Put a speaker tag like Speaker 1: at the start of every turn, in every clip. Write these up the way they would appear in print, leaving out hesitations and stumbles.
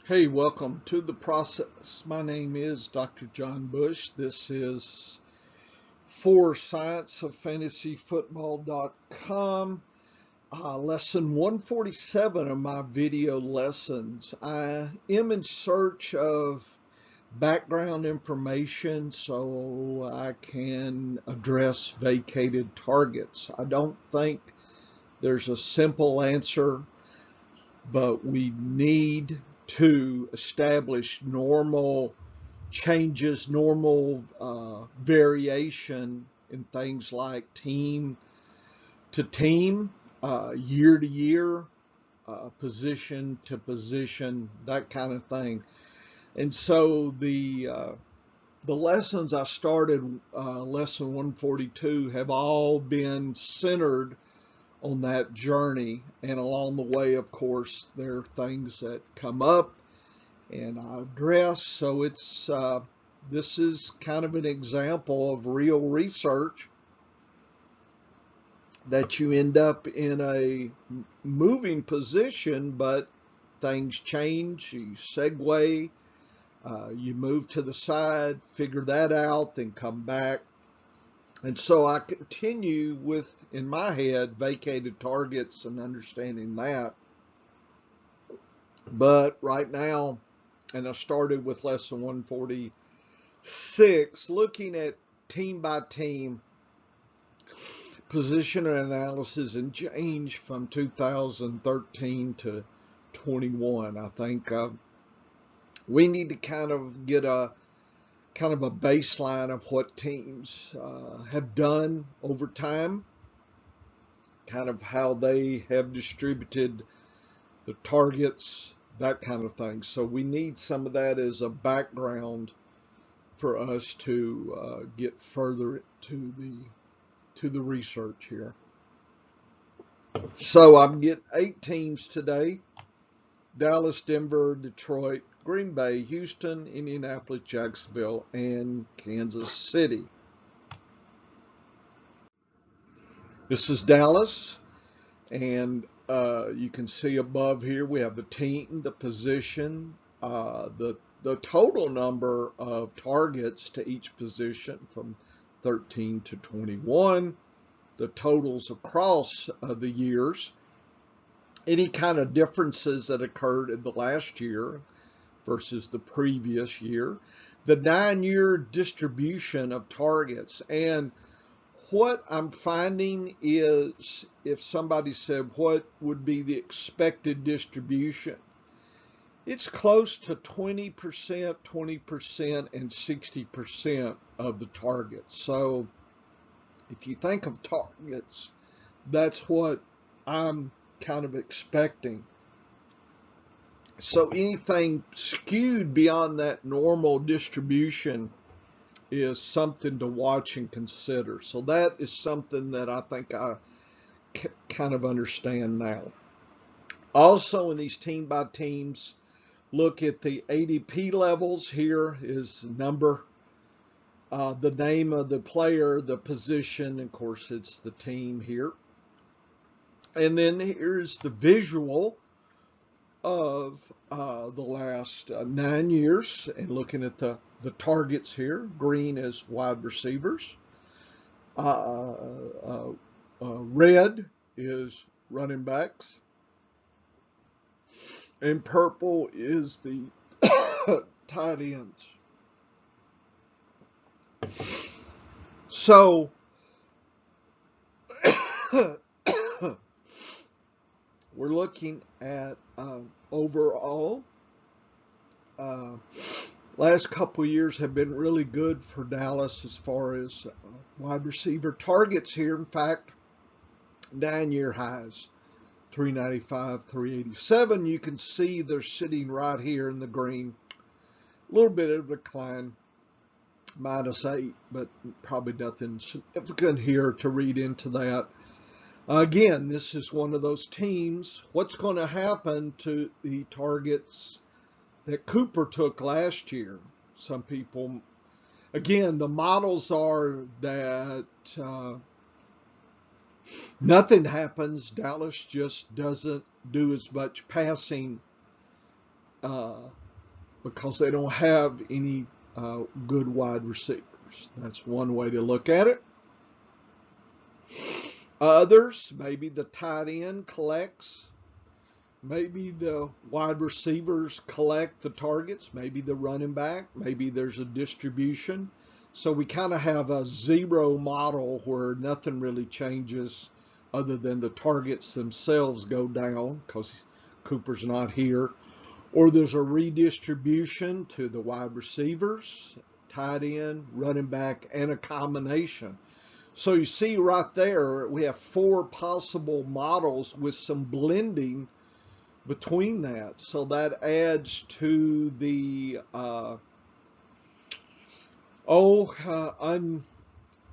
Speaker 1: Hey, welcome to the process. My name is Dr. John Bush. This is for scienceoffantasyfootball.com. Lesson 147 of my video lessons. I am in search of background information so I can address vacated targets. I don't think there's a simple answer, but we need to establish normal changes, normal variation in things like team to team, year to year, position to position, that kind of thing. And so the lessons I started, lesson 142, have all been centered on that journey. And along the way, of course, there are things that come up and I address. So this is kind of an example of real research that you end up in a moving position, but things change. You segue, you move to the side, figure that out, then come back. And so I continue with, in my head, vacated targets and understanding that. But right now, and I started with lesson 146, looking at team by team position analysis and change from 2013 to 21. I think we need to kind of get a baseline of what teams have done over time, kind of how they have distributed the targets, that kind of thing. So we need some of that as a background for us to get further to the research here. So I'm getting 8 teams today: Dallas, Denver, Detroit, Green Bay, Houston, Indianapolis, Jacksonville, and Kansas City. This is Dallas, and you can see above here we have the team, the position, the total number of targets to each position from 13 to 21, the totals across the years, any kind of differences that occurred in the last year versus the previous year, the 9-year distribution of targets. And what I'm finding is, if somebody said what would be the expected distribution, it's close to 20%, 20%, and 60% of the targets. So if you think of targets, that's what I'm kind of expecting. So anything skewed beyond that normal distribution is something to watch and consider. So that is something that I think I kind of understand now. Also, in these team by teams, look at the ADP levels. Here is number, the name of the player, the position, of course it's the team here. And then here's the visual of the last 9 years, and looking at the targets here. Green is wide receivers. Red is running backs. And purple is the tight ends. So we're looking at overall. Last couple of years have been really good for Dallas as far as wide receiver targets here. In fact, 9-year highs, 395, 387. You can see they're sitting right here in the green. A little bit of decline, -8, but probably nothing significant here to read into that. Again, this is one of those teams. What's going to happen to the targets that Cooper took last year? Some people, again, the models are that nothing happens. Dallas just doesn't do as much passing because they don't have any good wide receivers. That's one way to look at it. Others, maybe the tight end collects. Maybe the wide receivers collect the targets. Maybe the running back. Maybe there's a distribution. So we kind of have a zero model where nothing really changes other than the targets themselves go down because Cooper's not here. Or there's a redistribution to the wide receivers, tight end, running back, and a combination. So you see right there, we have 4 possible models with some blending between that. So that adds to the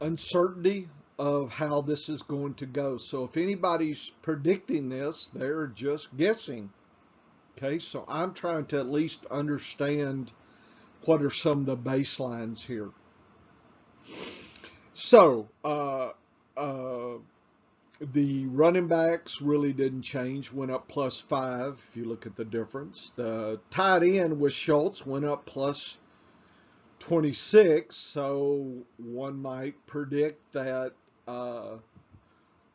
Speaker 1: uncertainty of how this is going to go. So if anybody's predicting this, they're just guessing. Okay, so I'm trying to at least understand what are some of the baselines here. So the running backs really didn't change, went up +5 if you look at the difference. The tight end with Schultz went up +26, so one might predict that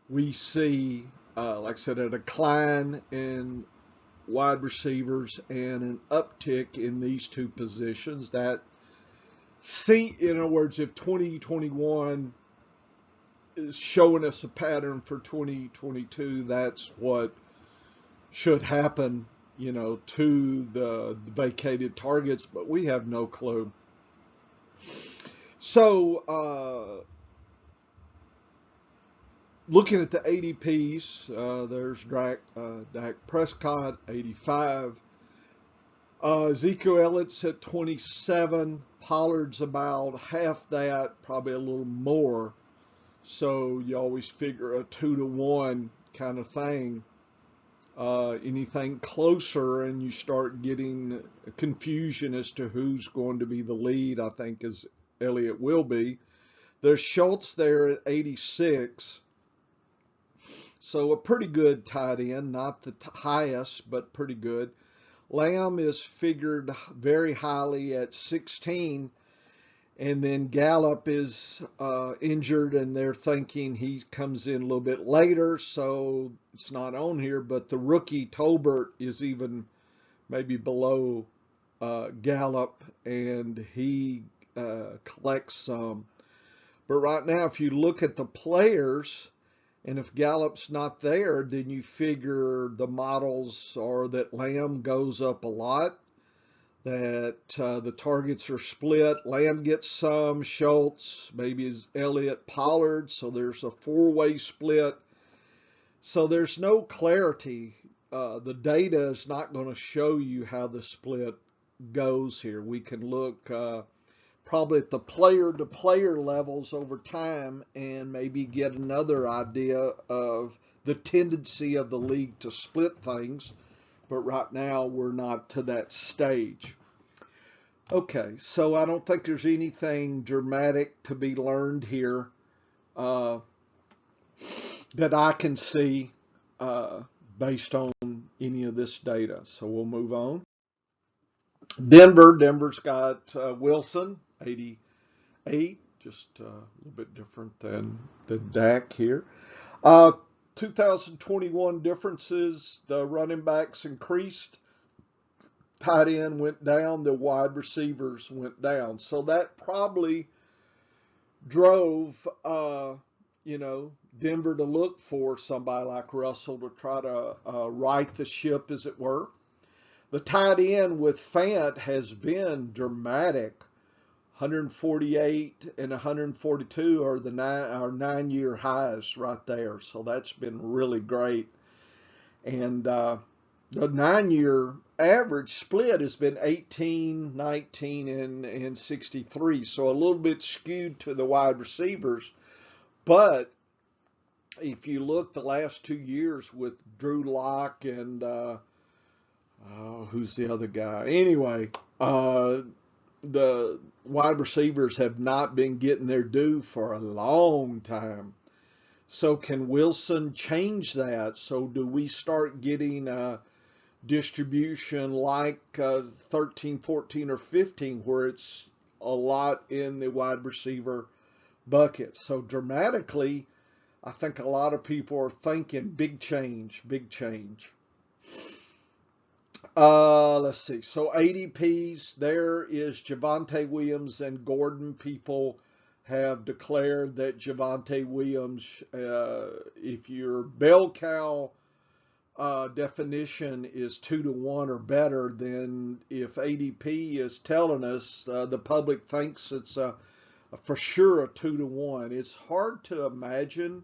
Speaker 1: we see, like I said, a decline in wide receivers and an uptick in these 2 positions. That, in other words, if 2021 is showing us a pattern for 2022, that's what should happen, to the vacated targets, but we have no clue. So, looking at the ADPs, there's Dak Prescott, 85. Ezekiel Elliott's at 27. Pollard's about half that, probably a little more. So you always figure a 2-to-1 kind of thing. Anything closer and you start getting confusion as to who's going to be the lead, I think, as Elliott will be. There's Schultz there at 86. So a pretty good tight end, not the highest, but pretty good. Lamb is figured very highly at 16. And then Gallup is injured, and they're thinking he comes in a little bit later, so it's not on here. But the rookie Tolbert is even maybe below Gallup, and he collects some. But right now, if you look at the players, and if Gallup's not there, then you figure the models are that Lamb goes up a lot, that the targets are split. Lamb gets some, Schultz, maybe is Elliott, Pollard, so there's a 4-way split. So there's no clarity. The data is not going to show you how the split goes here. We can look probably at the player-to-player levels over time and maybe get another idea of the tendency of the league to split things. But right now, we're not to that stage. Okay, so I don't think there's anything dramatic to be learned here that I can see based on any of this data. So we'll move on. Denver's got Wilson, 88, just a little bit different than Dak here. 2021 differences, the running backs increased, tight end went down, the wide receivers went down. So that probably drove, Denver to look for somebody like Russell to try to right the ship, as it were. The tight end with Fant has been dramatic. 148 and 142 are our 9-year highs right there. So that's been really great. And the 9-year average split has been 18, 19, and 63. So a little bit skewed to the wide receivers. But if you look the last 2 years with Drew Lock and who's the other guy? Anyway, the wide receivers have not been getting their due for a long time. So can Wilson change that? So do we start getting distribution like 13, 14, or 15, where it's a lot in the wide receiver bucket. So dramatically, I think a lot of people are thinking big change, big change. Let's see. So ADPs, there is Javonte Williams and Gordon. People have declared that Javonte Williams, if your bell cow definition is 2-1 or better, then if ADP is telling us the public thinks it's for sure a 2-1. It's hard to imagine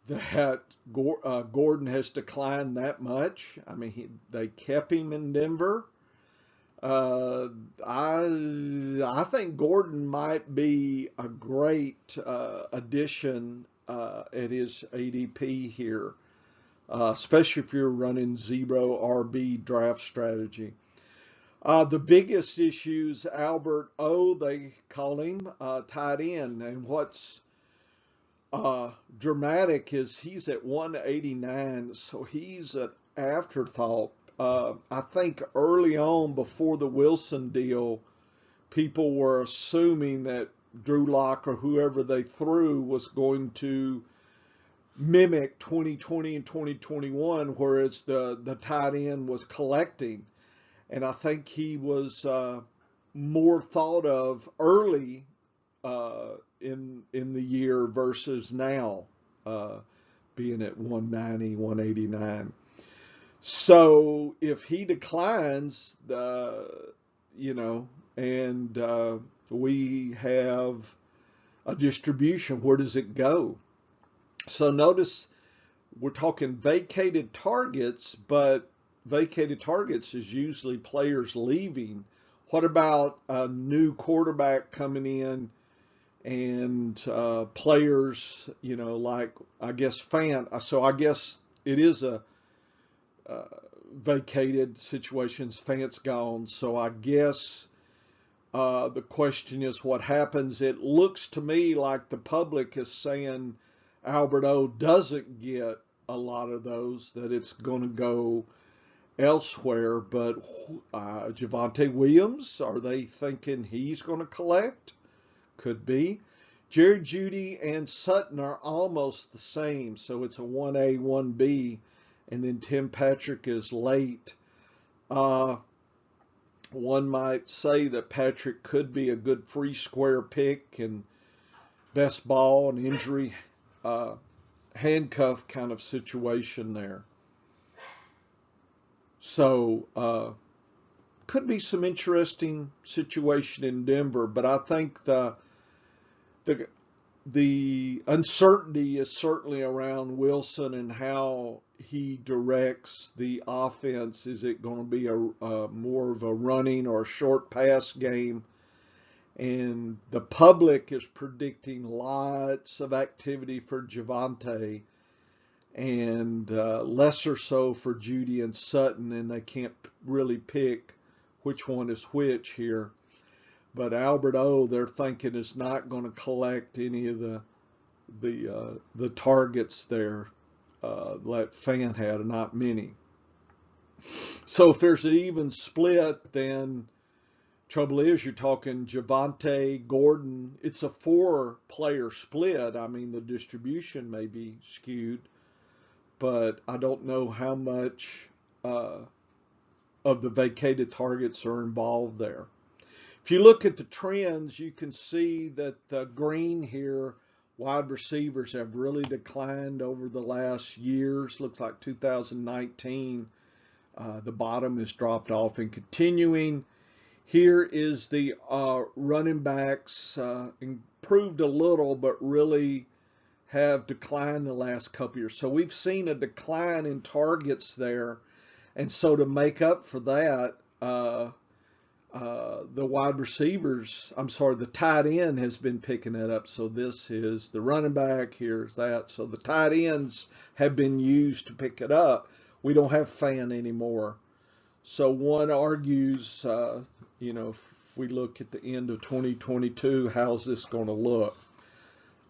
Speaker 1: that Gordon has declined that much. I mean, they kept him in Denver. I think Gordon might be a great addition at his ADP here, especially if you're running zero RB draft strategy. The biggest issues, Albert O, they call him, tight end. And what's dramatic is he's at 189, so he's an afterthought. I think early on, before the Wilson deal, people were assuming that Drew Lock or whoever they threw was going to mimic 2020 and 2021, whereas the tight end was collecting. And I think he was more thought of early in the year versus now, being at 190, 189. So if he declines, and we have a distribution, where does it go? So notice we're talking vacated targets, but vacated targets is usually players leaving. What about a new quarterback coming in and players, like, I guess, Fant? So I guess it is a vacated situations. Fant's gone. So I guess the question is what happens. It looks to me like the public is saying Albert O doesn't get a lot of those, that it's going to go elsewhere. But Javonte Williams, are they thinking he's going to collect? Could be. Jerry Jeudy and Sutton are almost the same, so it's a 1A, 1B, and then Tim Patrick is late. One might say that Patrick could be a good free square pick and best ball and injury handcuff kind of situation there. So could be some interesting situation in Denver, but I think the uncertainty is certainly around Wilson and how he directs the offense. Is it going to be a more of a running or a short pass game? And the public is predicting lots of activity for Javonte and lesser so for Jeudy and Sutton, and they can't really pick which one is which here. But Albert O, they're thinking, is not going to collect any of the targets there that Fant had, not many. So if there's an even split, then trouble is you're talking Javonte, Gordon. It's a 4-player split. I mean, the distribution may be skewed, but I don't know how much of the vacated targets are involved there. If you look at the trends, you can see that the green here, wide receivers have really declined over the last years. Looks like 2019, the bottom has dropped off and continuing. Here is the running backs, improved a little, but really have declined the last couple years. So we've seen a decline in targets there. And so to make up for that, the wide receivers, the tight end has been picking that up. So this is the running back, here's that. So the tight ends have been used to pick it up. We don't have Fant anymore. So one argues, if we look at the end of 2022, how's this going to look?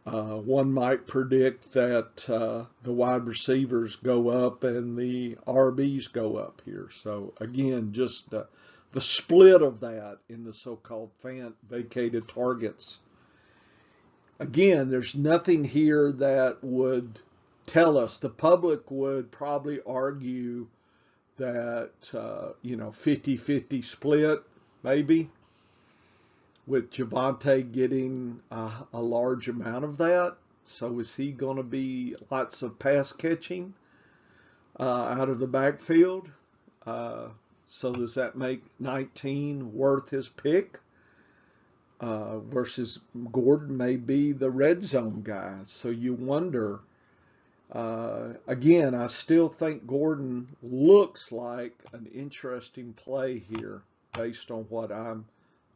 Speaker 1: One might predict that the wide receivers go up and the RBs go up here. So again, just the split of that in the so-called vacated targets. Again, there's nothing here that would tell us. The public would probably argue that, 50-50 split, maybe, with Javonte getting a large amount of that. So is he going to be lots of pass catching out of the backfield? So does that make 19 worth his pick? Versus Gordon may be the red zone guy. So you wonder. Again, I still think Gordon looks like an interesting play here based on what I'm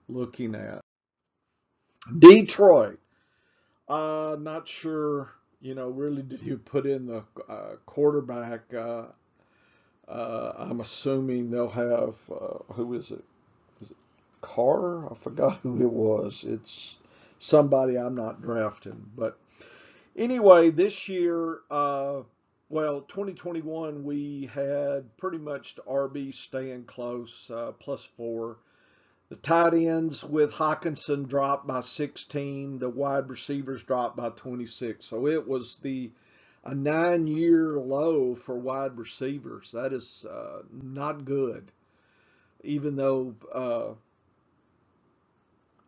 Speaker 1: looking at. Detroit. Not sure, really did you put in the quarterback? I'm assuming they'll have, who is it? Is it Carr? I forgot who it was. It's somebody I'm not drafting. But anyway, this year, 2021, we had pretty much the RB staying close, +4. The tight ends with Hockenson dropped by 16. The wide receivers dropped by 26. So it was a 9-year low for wide receivers. That is not good. Even though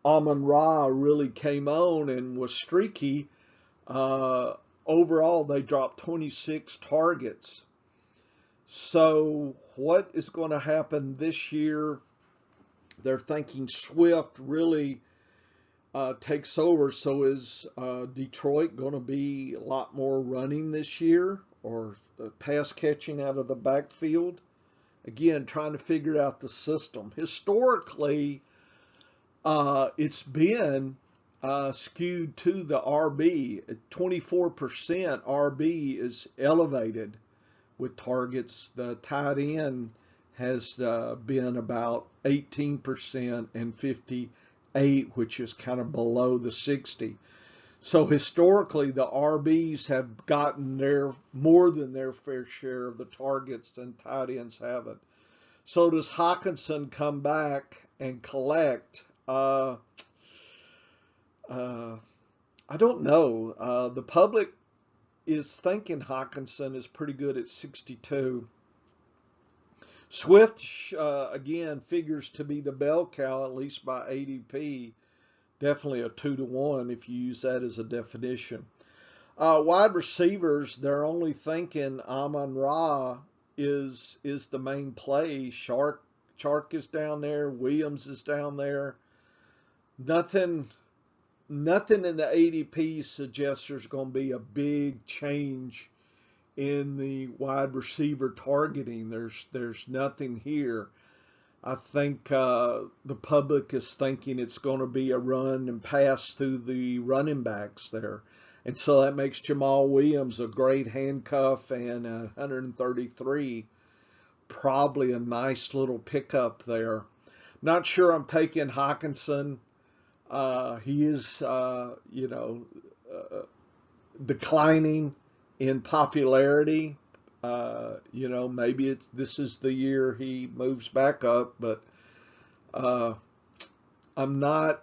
Speaker 1: Amon-Ra really came on and was streaky, overall they dropped 26 targets. So what is going to happen this year? They're thinking Swift really takes over. So is Detroit going to be a lot more running this year or pass catching out of the backfield? Again, trying to figure out the system. Historically, it's been skewed to the RB. 24% RB is elevated with targets. The tight end has been about 18% and 58, which is kind of below the 60. So historically, the RBs have gotten more than their fair share of the targets, and tight ends haven't. So does Hockenson come back and collect? I don't know. The public is thinking Hockenson is pretty good at 62. Swift, again, figures to be the bell cow, at least by ADP. Definitely a 2-to-1 if you use that as a definition. Wide receivers, they're only thinking Amon-Ra is the main play. Chark is down there. Williams is down there. Nothing in the ADP suggests there's going to be a big change in the wide receiver targeting. There's nothing here. I think the public is thinking it's going to be a run and pass through the running backs there. And so that makes Jamal Williams a great handcuff, and 133, probably a nice little pickup there. Not sure I'm taking Hockenson. He is, declining in popularity. Maybe this is the year he moves back up, but I'm not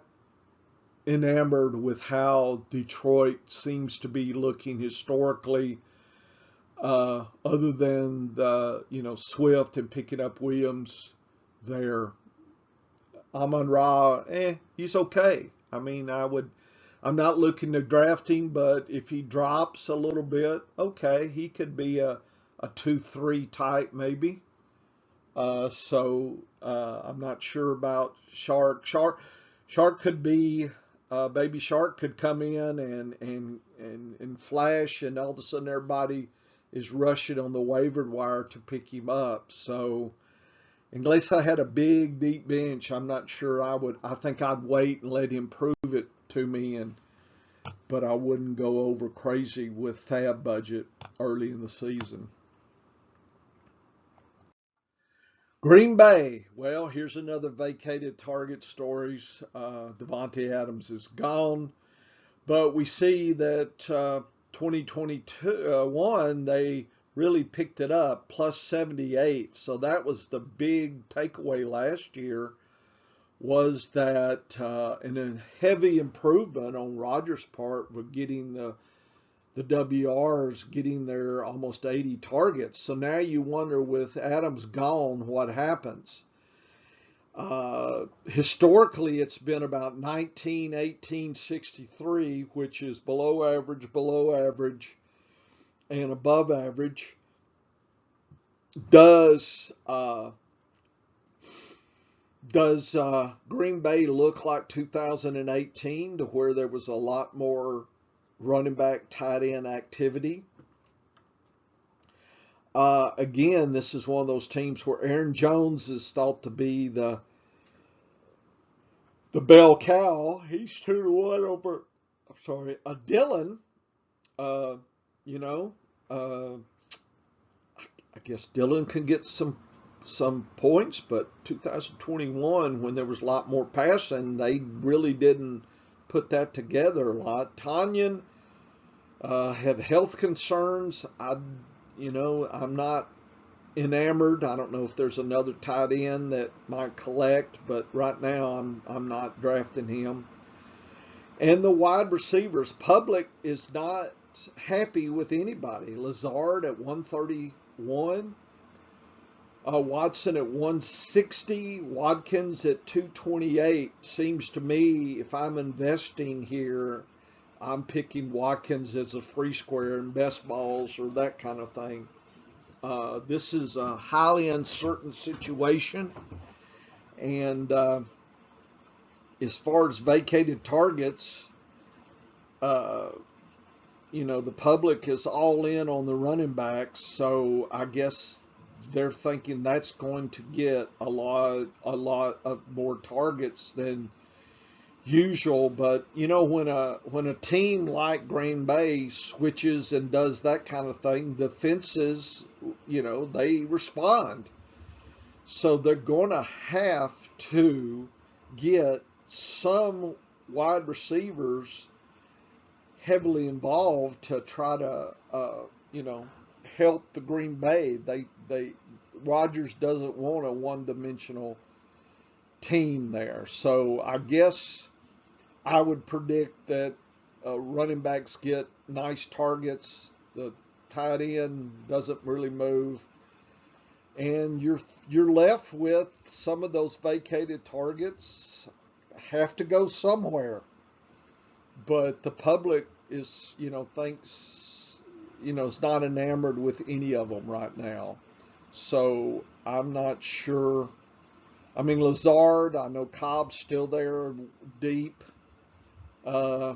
Speaker 1: enamored with how Detroit seems to be looking historically, other than Swift and picking up Williams there. Amon-Ra, he's okay. I mean, I'm not looking to draft him, but if he drops a little bit, okay, he could be a 2-3 type maybe. I'm not sure about Shark. Shark could be, Baby Shark could come in and flash, and all of a sudden everybody is rushing on the waiver wire to pick him up. So unless I had a big, deep bench, I'm not sure I would. I think I'd wait and let him prove it to me, but I wouldn't go over crazy with fab budget early in the season. Green Bay. Well, here's another vacated target stories. Devontae Adams is gone. But we see that 2021, they really picked it up, plus 78. So that was the big takeaway last year, was that and a heavy improvement on Rodgers' part with getting the WRs, getting their almost 80 targets. So now you wonder, with Adams gone, what happens? Historically, it's been about 19, 18, 63, which is below average, and above average. Does Green Bay look like 2018, to where there was a lot more running back, tight end activity? Again, this is one of those teams where Aaron Jones is thought to be the bell cow. He's 2-1 over, Dylan. You know, I guess Dylan can get some points, but 2021, when there was a lot more passing, they really didn't put that together a lot. Tanyan had health concerns. I'm not enamored. I don't know if there's another tight end that might collect, but right now I'm not drafting him. And the wide receivers, public is not happy with anybody. Lazard at 131, Watson at 160, Watkins at 228. Seems to me, if I'm investing here, I'm picking Watkins as a free square in best balls or that kind of thing. This is a highly uncertain situation, and as far as vacated targets, the public is all in on the running backs, so I guess they're thinking that's going to get a lot of more targets than usual. But when a team like Green Bay switches and does that kind of thing, the fences, they respond. So they're going to have to get some wide receivers heavily involved to try to help the Green Bay. Rodgers doesn't want a one-dimensional team there. So I guess I would predict that running backs get nice targets. The tight end doesn't really move, and you're left with some of those vacated targets have to go somewhere. But the public is, thinks, is not enamored with any of them right now. So I'm not sure. I mean, Lazard, I know Cobb's still there deep. I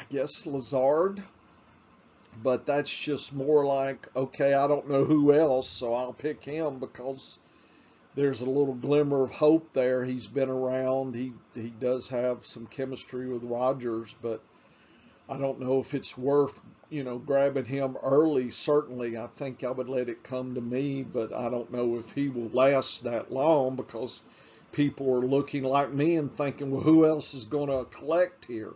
Speaker 1: guess Lazard, but that's just more like, okay, I don't know who else, so I'll pick him because there's a little glimmer of hope there. He's been around. He does have some chemistry with Rodgers, but I don't know if it's worth, grabbing him early. Certainly, I think I would let it come to me, but I don't know if he will last that long, because people are looking like me and thinking, well, who else is going to collect here?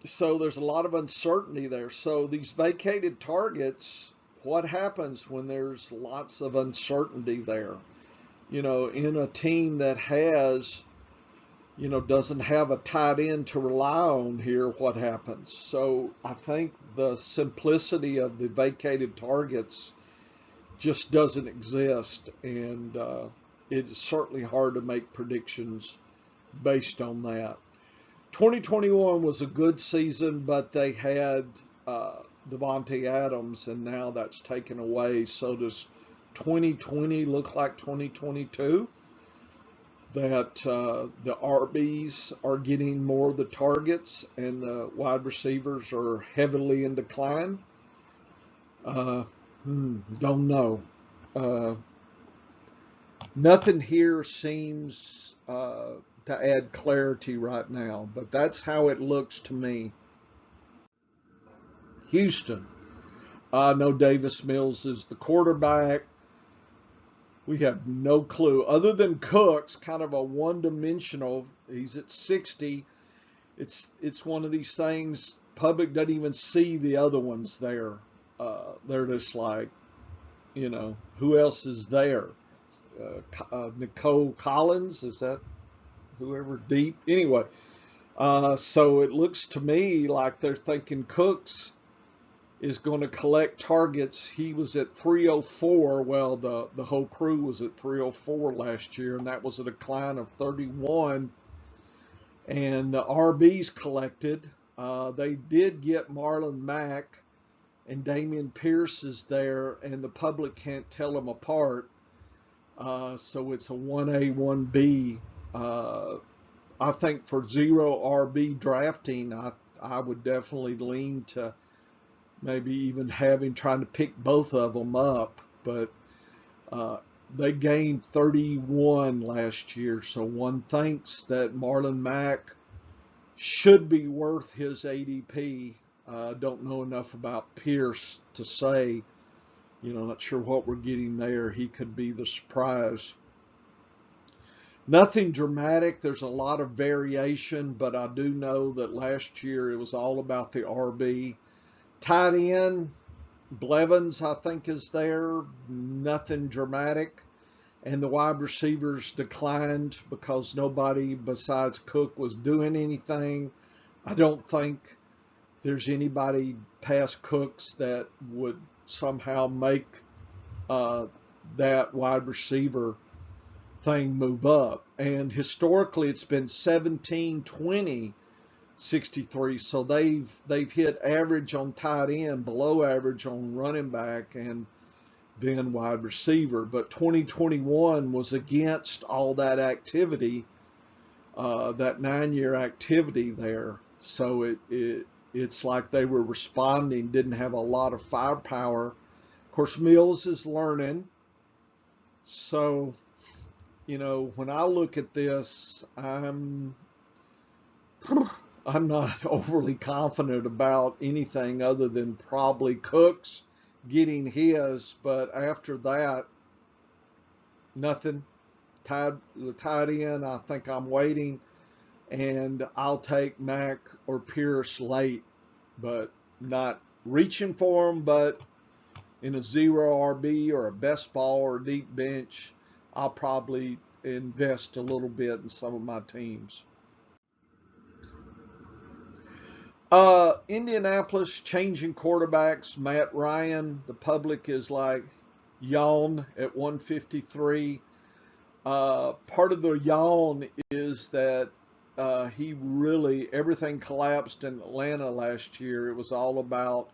Speaker 1: So there's a lot of uncertainty there. So these vacated targets, what happens when there's lots of uncertainty there? In a team that has, doesn't have a tight end to rely on here, what happens? So I think the simplicity of the vacated targets just doesn't exist, and it's certainly hard to make predictions based on that. 2021 was a good season, but they had Devontae Adams, and now that's taken away. So does 2020 look like 2022? That the RBs are getting more of the targets and the wide receivers are heavily in decline? Don't know. Nothing here seems to add clarity right now, but that's how it looks to me. Houston. I know Davis Mills is the quarterback. We have no clue. Other than Cooks, kind of a one-dimensional. He's at 60. It's one of these things. Public doesn't even see the other ones there. They're just like, who else is there? Nicole Collins, is that whoever deep? Anyway, so it looks to me like they're thinking Cooks is going to collect targets. He was at 304. Well, the whole crew was at 304 last year, and that was a decline of 31. And the RBs collected. They did get Marlon Mack, and Damian Pierce is there, and the public can't tell them apart. So it's a 1A, 1B. I think for zero RB drafting, I would definitely lean to maybe even trying to pick both of them up. But they gained 31 last year, so one thinks that Marlon Mack should be worth his ADP. Don't know enough about Pierce to say, not sure what we're getting there. He could be the surprise. Nothing dramatic. There's a lot of variation, but I do know that last year it was all about the RB. Tight end, Blevins, I think, is there. Nothing dramatic. And the wide receivers declined because nobody besides Cook was doing anything. I don't think there's anybody past Cooks that would somehow make that wide receiver thing move up. And historically, it's been 17, 20, 63. So they've hit average on tight end, below average on running back, and then wide receiver. But 2021 was against all that activity, that 9-year activity there. So it's like they were responding, didn't have a lot of firepower. Of course, Mills is learning. So, when I look at this, I'm not overly confident about anything other than probably Cooks getting his, but after that, nothing. The tight end, I think I'm waiting, and I'll take Mack or Pierce late, but not reaching for them. But in a zero RB or a best ball or deep bench, I'll probably invest a little bit in some of my teams. Indianapolis changing quarterbacks. Matt Ryan, the public is like yawn at 153. Part of the yawn is that everything collapsed in Atlanta last year. It was all about,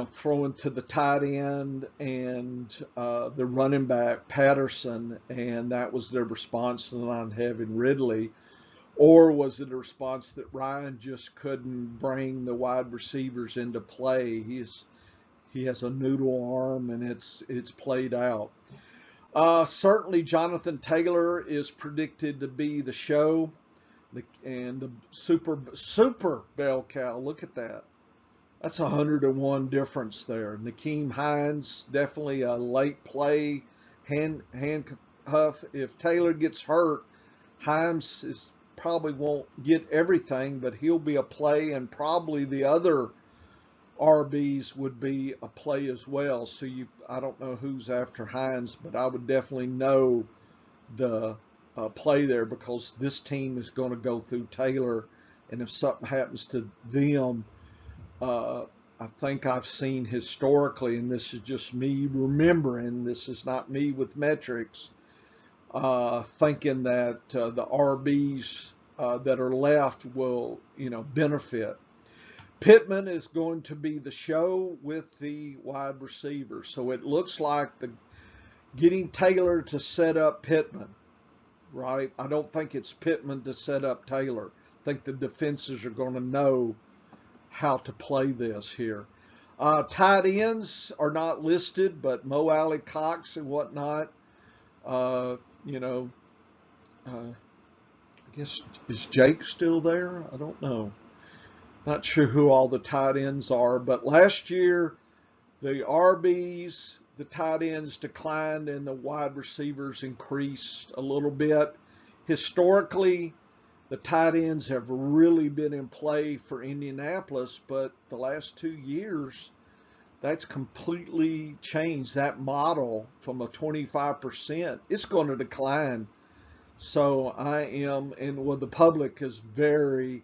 Speaker 1: throwing to the tight end and the running back, Patterson, and that was their response to not having Ridley. Or was it a response that Ryan just couldn't bring the wide receivers into play? He has a noodle arm, and it's played out. Certainly, Jonathan Taylor is predicted to be the show, and the super bell cow. Look at that. That's 101 difference there. Nakeem Hines, definitely a late play, handcuff. If Taylor gets hurt, Hines probably won't get everything, but he'll be a play, and probably the other RBs would be a play as well. So I don't know who's after Hines, but I would definitely know the play there, because this team is going to go through Taylor, and if something happens to them, I think I've seen historically, and this is just me remembering, this is not me with metrics, thinking that the RBs that are left will, benefit. Pittman is going to be the show with the wide receiver. So it looks like getting Taylor to set up Pittman, right? I don't think it's Pittman to set up Taylor. I think the defenses are going to know how to play this here. Tight ends are not listed, but Mo Alley Cox and whatnot, I guess, is Jake still there? I don't know. Not sure who all the tight ends are, but last year the RBs the tight ends declined and the wide receivers increased a little bit. Historically, the tight ends have really been in play for Indianapolis, but the last 2 years, that's completely changed. That model from a 25%, it's going to decline. So I am, and well, the public is very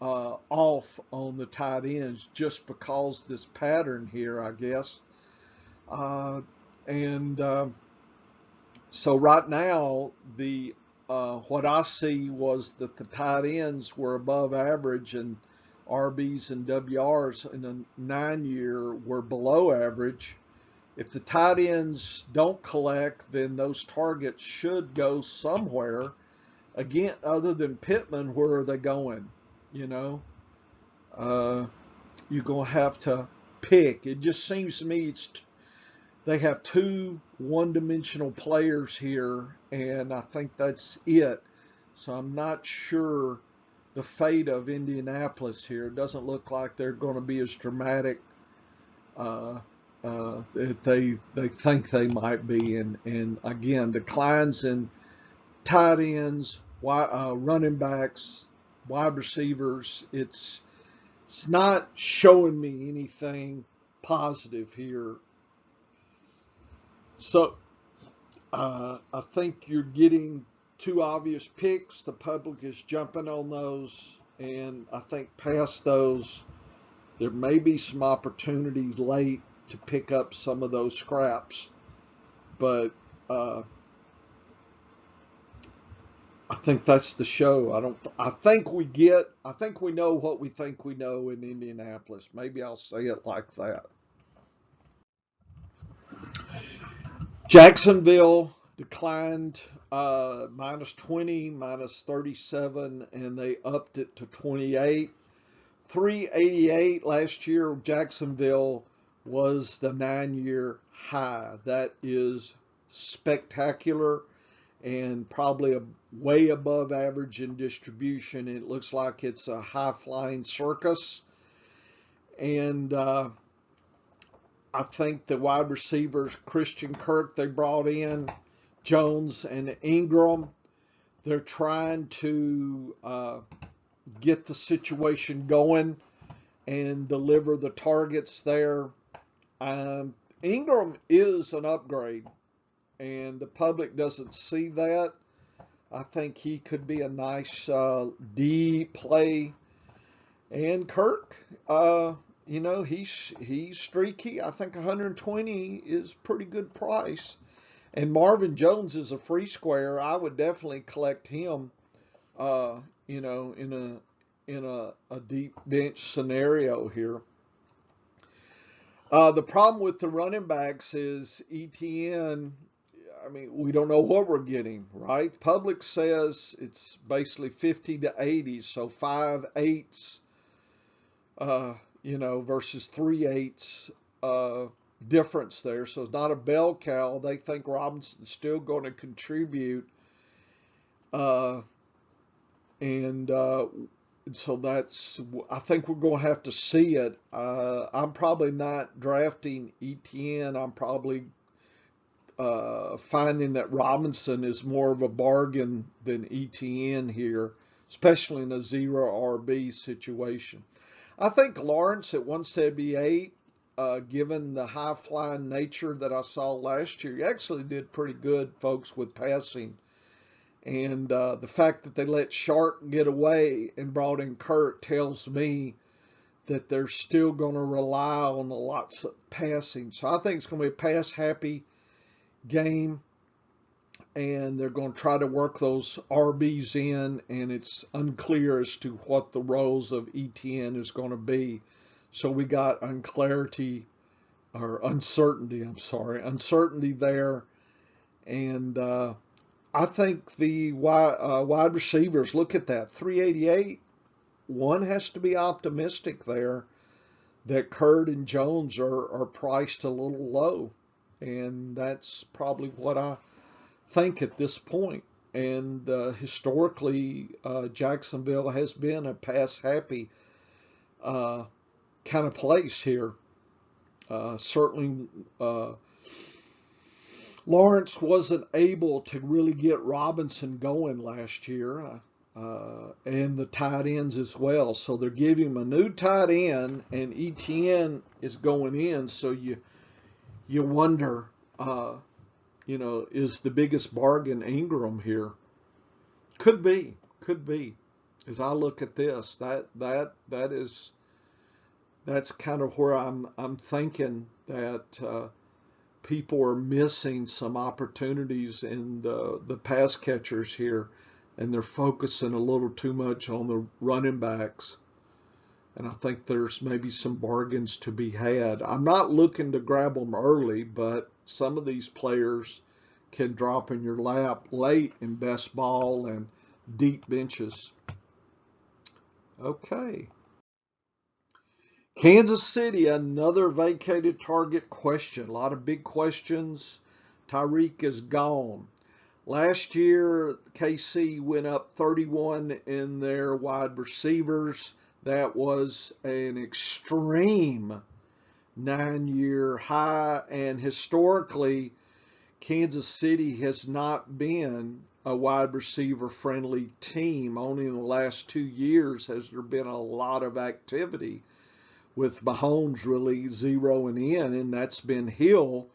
Speaker 1: off on the tight ends just because this pattern here, I guess. Uh, and So right now, the what I see was that the tight ends were above average and RBs and WRs in the 9 year were below average. If the tight ends don't collect, then those targets should go somewhere. Again, other than Pittman, where are they going? You know, uh, you're going to have to pick. It just seems to me they have two one-dimensional players here, and I think that's it. So I'm not sure the fate of Indianapolis here. It doesn't look like they're going to be as dramatic that they think they might be. And again, declines in tight ends, running backs, wide receivers. It's not showing me anything positive here. So I think you're getting two obvious picks. The public is jumping on those, and I think past those, there may be some opportunities late to pick up some of those scraps. But I think that's the show. I think we know what we think we know in Indianapolis. Maybe I'll say it like that. Jacksonville declined -20, -37, and they upped it to 28. 388 last year. Jacksonville was the 9 year high. That is spectacular and probably way above average in distribution. It looks like it's a high flying circus. And I think the wide receivers, Christian Kirk, they brought in, Jones and Ingram, they're trying to get the situation going and deliver the targets there. Ingram is an upgrade, and the public doesn't see that. I think he could be a nice D play. And Kirk, he's streaky. I think 120 is pretty good price. And Marvin Jones is a free square. I would definitely collect him. In a deep bench scenario here. The problem with the running backs is ETN. I mean, we don't know what we're getting, right? Public says it's basically 50 to 80, so 5/8 versus 3/8 difference there. So it's not a bell cow. They think Robinson's still going to contribute. So I think we're going to have to see it. I'm probably not drafting ETN. I'm probably finding that Robinson is more of a bargain than ETN here, especially in a 0 RB situation. I think Lawrence at 178, given the high-flying nature that I saw last year, he actually did pretty good, folks, with passing. And the fact that they let Shark get away and brought in Kurt tells me that they're still going to rely on lots of passing. So I think it's going to be a pass-happy game, and they're going to try to work those RBs in, and it's unclear as to what the roles of ETN is going to be. So we got uncertainty there, and I think the wide receivers, look at that, 388. One has to be optimistic there that Kurt and Jones are priced a little low. And that's probably what I think at this point. And historically, Jacksonville has been a pass-happy kind of place here. Certainly Lawrence wasn't able to really get Robinson going last year, and the tight ends as well. So they're giving him a new tight end, and ETN is going in. So you wonder, is the biggest bargain Ingram here? Could be, could be. As I look at this, that's kind of where I'm thinking that people are missing some opportunities in the pass catchers here, and they're focusing a little too much on the running backs. And I think there's maybe some bargains to be had. I'm not looking to grab them early, but some of these players can drop in your lap late in best ball and deep benches. Okay. Kansas City, another vacated target question. A lot of big questions. Tyreek is gone. Last year, KC went up 31 in their wide receivers. That was an extreme 9-year high, and historically, Kansas City has not been a wide receiver friendly team. Only in the last 2 years has there been a lot of activity, with Mahomes really zeroing in, and that's been Hill.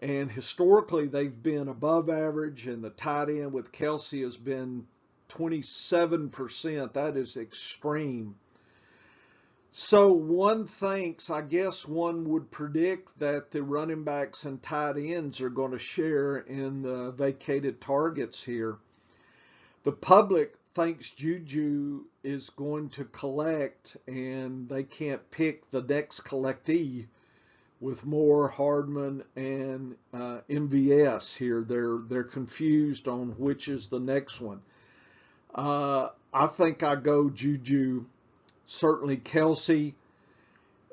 Speaker 1: And historically, they've been above average, and the tight end with Kelsey has been 27%. That is extreme. So one thinks, I guess one would predict that the running backs and tight ends are going to share in the vacated targets here. The public thinks Juju is going to collect, and they can't pick the next collectee with Moore, Hardman, and MVS here. They're confused on which is the next one. I think I go Juju, certainly Kelsey,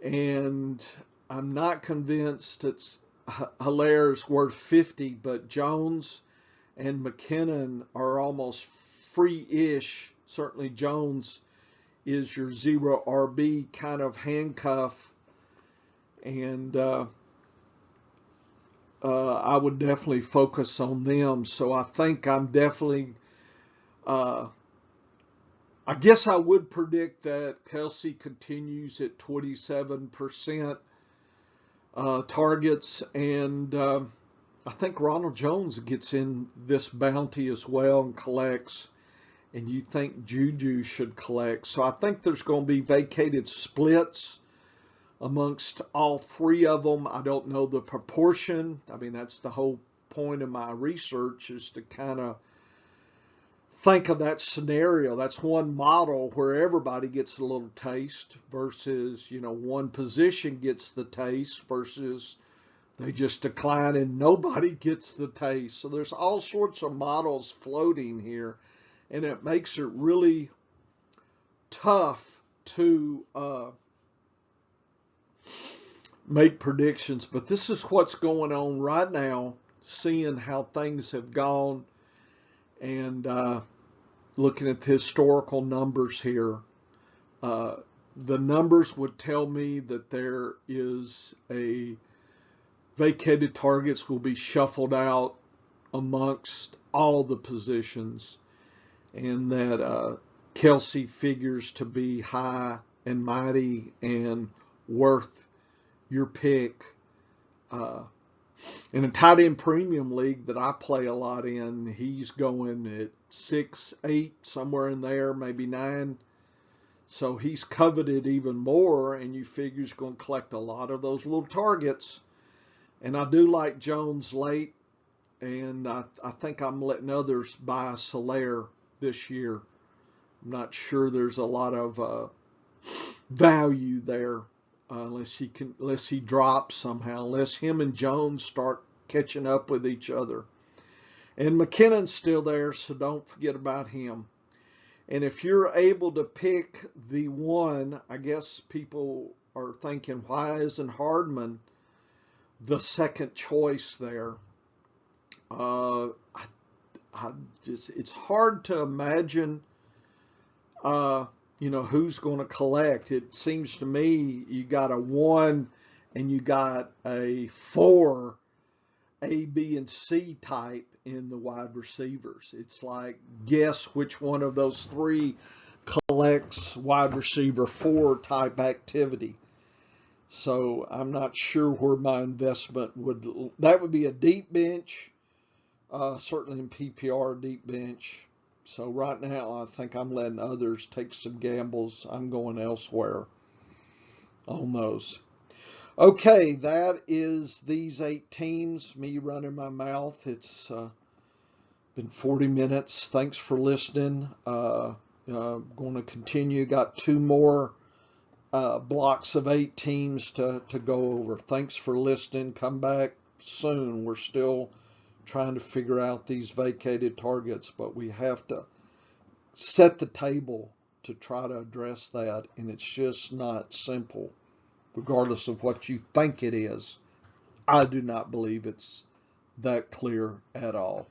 Speaker 1: and I'm not convinced it's Hilaire's worth 50, but Jones and McKinnon are almost free-ish. Certainly Jones is your zero RB kind of handcuff, and I would definitely focus on them. So I think I'm definitely, I guess I would predict that Kelsey continues at 27% targets, and I think Ronald Jones gets in this bounty as well and collects, and you think Juju should collect. So I think there's going to be vacated splits amongst all three of them. I don't know the proportion. I mean, that's the whole point of my research, is to kind of think of that scenario. That's one model where everybody gets a little taste versus, one position gets the taste versus they just decline and nobody gets the taste. So there's all sorts of models floating here, and it makes it really tough to make predictions. But this is what's going on right now, seeing how things have gone and looking at the historical numbers here. The numbers would tell me that there is a vacated targets will be shuffled out amongst all the positions, and that Kelsey figures to be high and mighty and worth your pick. In a tight end premium league that I play a lot in, he's going at 6, 8, somewhere in there, maybe 9. So he's coveted even more, and you figure he's going to collect a lot of those little targets. And I do like Jones late, and I think I'm letting others buy Hilaire this year. I'm not sure there's a lot of value there. Unless he drops somehow, unless him and Jones start catching up with each other. And McKinnon's still there, so don't forget about him. And if you're able to pick the one, I guess people are thinking, why isn't Hardman the second choice there? It's hard to imagine who's going to collect. It seems to me you got a 1 and you got a 4, A, B, and C type in the wide receivers. It's like, guess which one of those three collects wide receiver 4 type activity. So I'm not sure where my investment that would be a deep bench, certainly in PPR deep bench. So right now I think I'm letting others take some gambles. I'm going elsewhere on those. Okay, that is these 8 teams, me running my mouth. It's been 40 minutes. Thanks for listening. Going to continue. Got 2 more blocks of 8 teams to go over. Thanks for listening. Come back soon. We're still trying to figure out these vacated targets, but we have to set the table to try to address that, and it's just not simple. Regardless of what you think it is, I do not believe it's that clear at all.